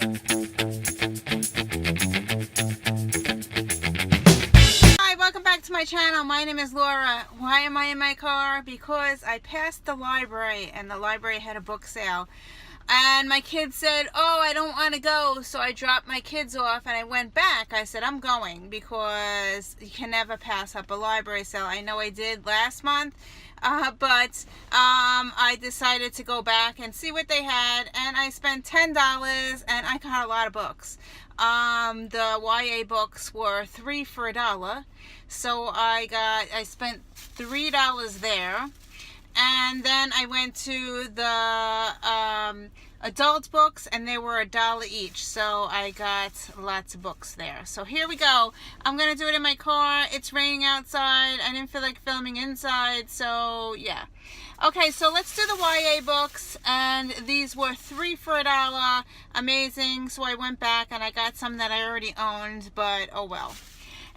Hi, welcome back to my channel. My name is Laura. Why am I in my car? Because I passed the library and the library had a book sale. And my kids said, oh, I don't want to go. So I dropped my kids off and I went back. I said, I'm going because you can never pass up a library sale. I know I did last month, but I decided to go back and see what they had. And I spent $10 and I got a lot of books. The YA books were 3 for $1. So I spent $3 there. And then I went to the adult books and they were $1 each. So I got lots of books there. So here we go. I'm going to do it in my car. It's raining outside. I didn't feel like filming inside. So yeah. Okay, so let's do the YA books. And these were 3 for $1. Amazing. So I went back and I got some that I already owned, but oh well.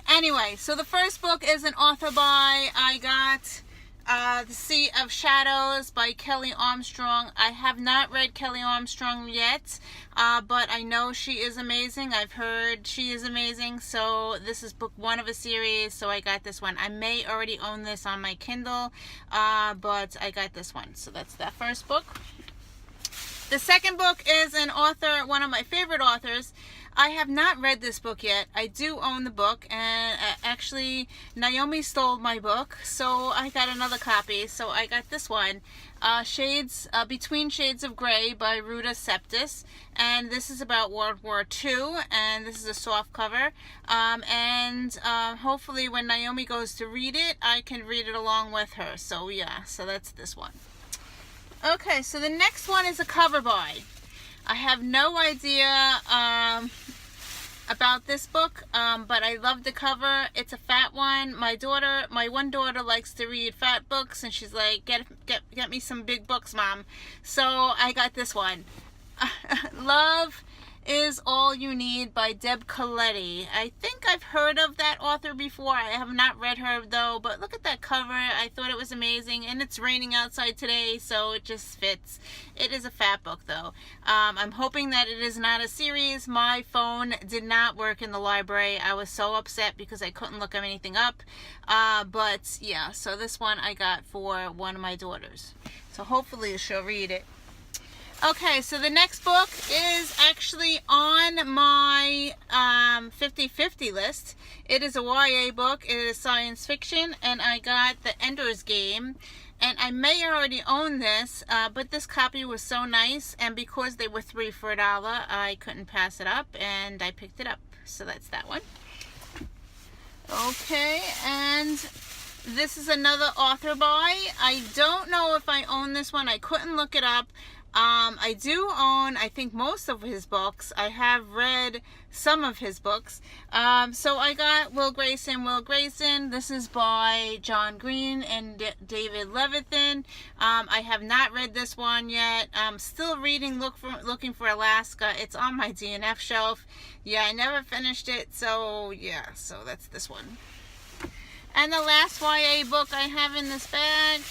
Anyway, so the first book is an author by, I got The Sea of Shadows by Kelly Armstrong. I have not read Kelly Armstrong yet, but I know she is amazing. I've heard she is amazing. So this is book 1 of a series, so I got this one. I may already own this on my Kindle, but I got this one. So that's that first book. The second book is an author, one of my favorite authors. I have not read this book yet. I do own the book, and actually Naomi stole my book, so I got another copy. So I got this one, Between Shades of Grey by Ruta Sepetys, and this is about World War II, and this is a soft cover. Hopefully when Naomi goes to read it, I can read it along with her. So yeah, so that's this one. Okay, so the next one is a cover by. I have no idea about this book, but I love the cover. It's a fat one. My one daughter likes to read fat books, and she's like, get me some big books, Mom. So I got this one. Love Is All You Need by Deb Caletti. I think I've heard of that author before. I have not read her though, but look at that cover. I thought it was amazing, and it's raining outside today, so it just fits. It is a fat book though. I'm hoping that it is not a series. My phone did not work in the library. I was so upset because I couldn't look anything up. But yeah, so this one I got for one of my daughters. So hopefully she'll read it. Okay, so the next book is actually on my 50/50 list. It is a YA book. It is science fiction, and I got The Ender's Game. And I may already own this, but this copy was so nice, and because they were 3 for $1, I couldn't pass it up, and I picked it up. So that's that one. Okay, and this is another author by. I don't know if I own this one. I couldn't look it up. I do own, I think, most of his books. I have read some of his books. So I got Will Grayson. Will Grayson, this is by John Green and David Levithan. I have not read this one yet. I'm still reading Looking for Alaska. It's on my DNF shelf. Yeah, I never finished it. So yeah, so that's this one. And the last YA book I have in this bag.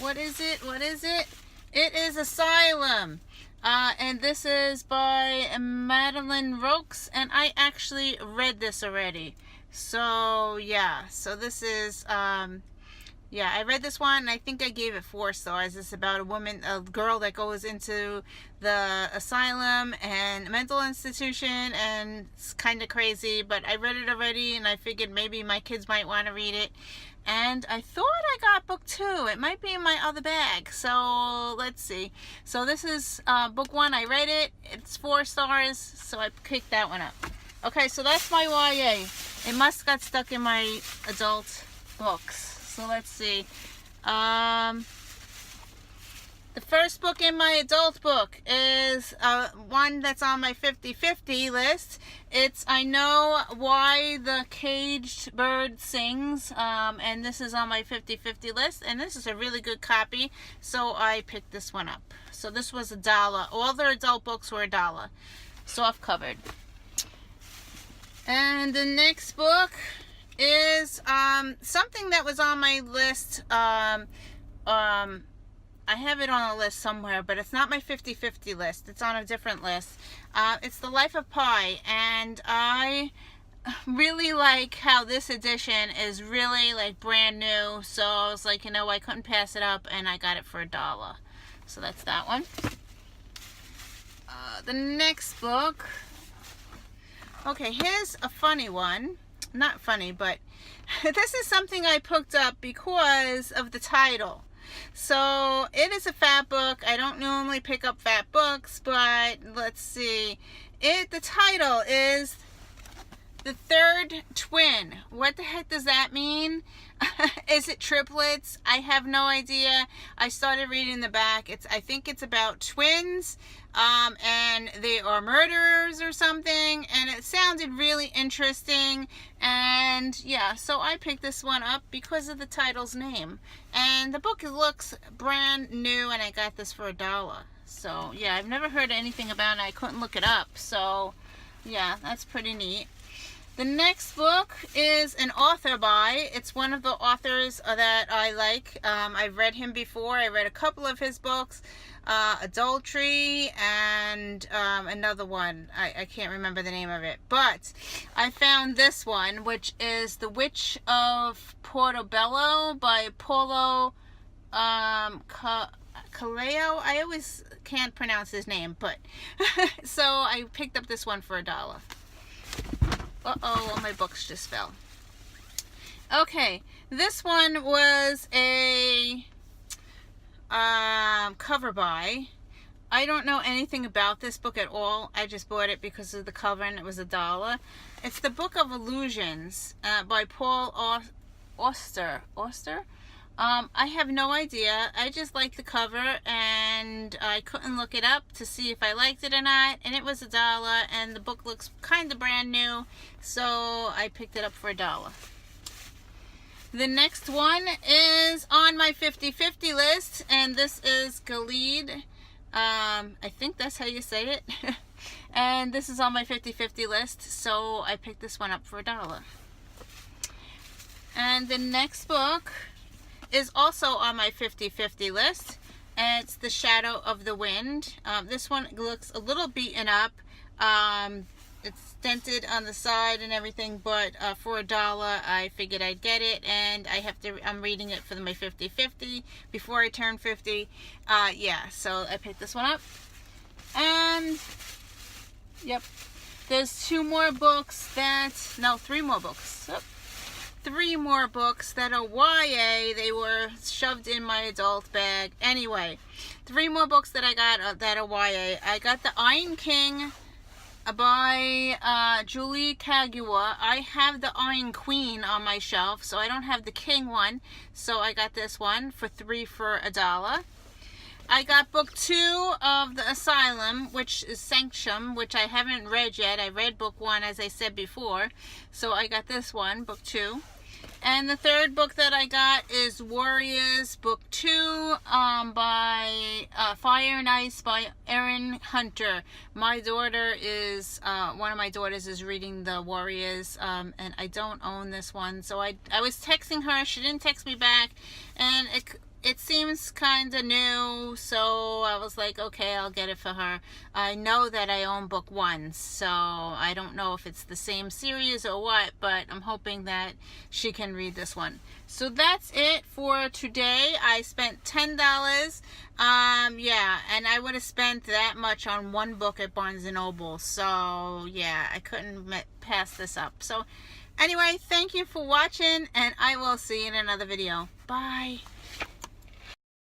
What is it? What is it? It is Asylum, and this is by Madeline Rokes, and I actually read this already. So yeah, so this is, yeah, I read this one, and I think I gave it 4 stars. It's about a girl that goes into the asylum and mental institution, and it's kind of crazy, but I read it already, and I figured maybe my kids might want to read it. And I thought I got book 2. It might be in my other bag. So let's see. So this is book 1. I read it. It's 4 stars. So I picked that one up. Okay, so that's my YA. It must got stuck in my adult books. So let's see. The first book in my adult book is one that's on my 50/50 list. It's I Know Why the Caged Bird Sings, and this is on my 50/50 list, and this is a really good copy, so I picked this one up. So this was $1. All their adult books were $1. Soft covered. And the next book is something that was on my list I have it on a list somewhere, but it's not my 50/50 list. It's on a different list. It's The Life of Pi, and I really like how this edition is really like brand new. So I was like, you know, I couldn't pass it up, and I got it for $1. So that's that one. The next book. Okay, here's a funny one. Not funny, but this is something I picked up because of the title. So it is a fat book. I don't normally pick up fat books, but let's see. The title is The Third Twin. What the heck does that mean? Is it triplets? I have no idea. I started reading the back. I think it's about twins, and they are murderers or something, and it sounded really interesting. And yeah, so I picked this one up because of the title's name. And the book looks brand new, and I got this for $1. So yeah, I've never heard anything about it. I couldn't look it up. So yeah, that's pretty neat. The next book is an author by. It's one of the authors that I like. I've read him before. I read a couple of his books, Adultery, and another one. I can't remember the name of it. But I found this one, which is The Witch of Portobello by Paulo Coelho. I always can't pronounce his name, but so I picked up this one for $1. Uh-oh, my books just fell. Okay, this one was a cover by. I don't know anything about this book at all. I just bought it because of the cover, and it was $1. It's The Book of Illusions by Paul Auster. I have no idea. I just liked the cover, and I couldn't look it up to see if I liked it or not, and it was $1, and the book looks kind of brand new, so I picked it up for $1. The next one is on my 50/50 list, and this is Gilead. I think that's how you say it. And this is on my 50/50 list, so I picked this one up for $1. And the next book is also on my 50/50 list, and it's The Shadow of the Wind. This one looks a little beaten up. It's dented on the side and everything, but for $1 I figured I'd get it, and I'm reading it for my 50/50 before I turn 50. Yeah, so I picked this one up. And yep, there's three more books that are YA. They were shoved in my adult bag. Anyway, 3 more books that I got that are YA. I got The Iron King by Julie Kagawa. I have The Iron Queen on my shelf, so I don't have the King one. So I got this one for $3 for $1. I got book 2 of The Asylum, which is Sanctum, which I haven't read yet. I read book 1, as I said before. So I got this one, book 2. And the third book that I got is Warriors, book 2, by Fire and Ice by Erin Hunter. My daughter is, one of my daughters is reading the Warriors, and I don't own this one. So I was texting her, she didn't text me back, and it seems kind of new, so I was like, okay, I'll get it for her. I know that I own book 1, so I don't know if it's the same series or what, but I'm hoping that she can read this one. So that's it for today. I spent $10. Yeah, and I would have spent that much on one book at Barnes & Noble, so yeah, I couldn't pass this up. So anyway, thank you for watching, and I will see you in another video. Bye.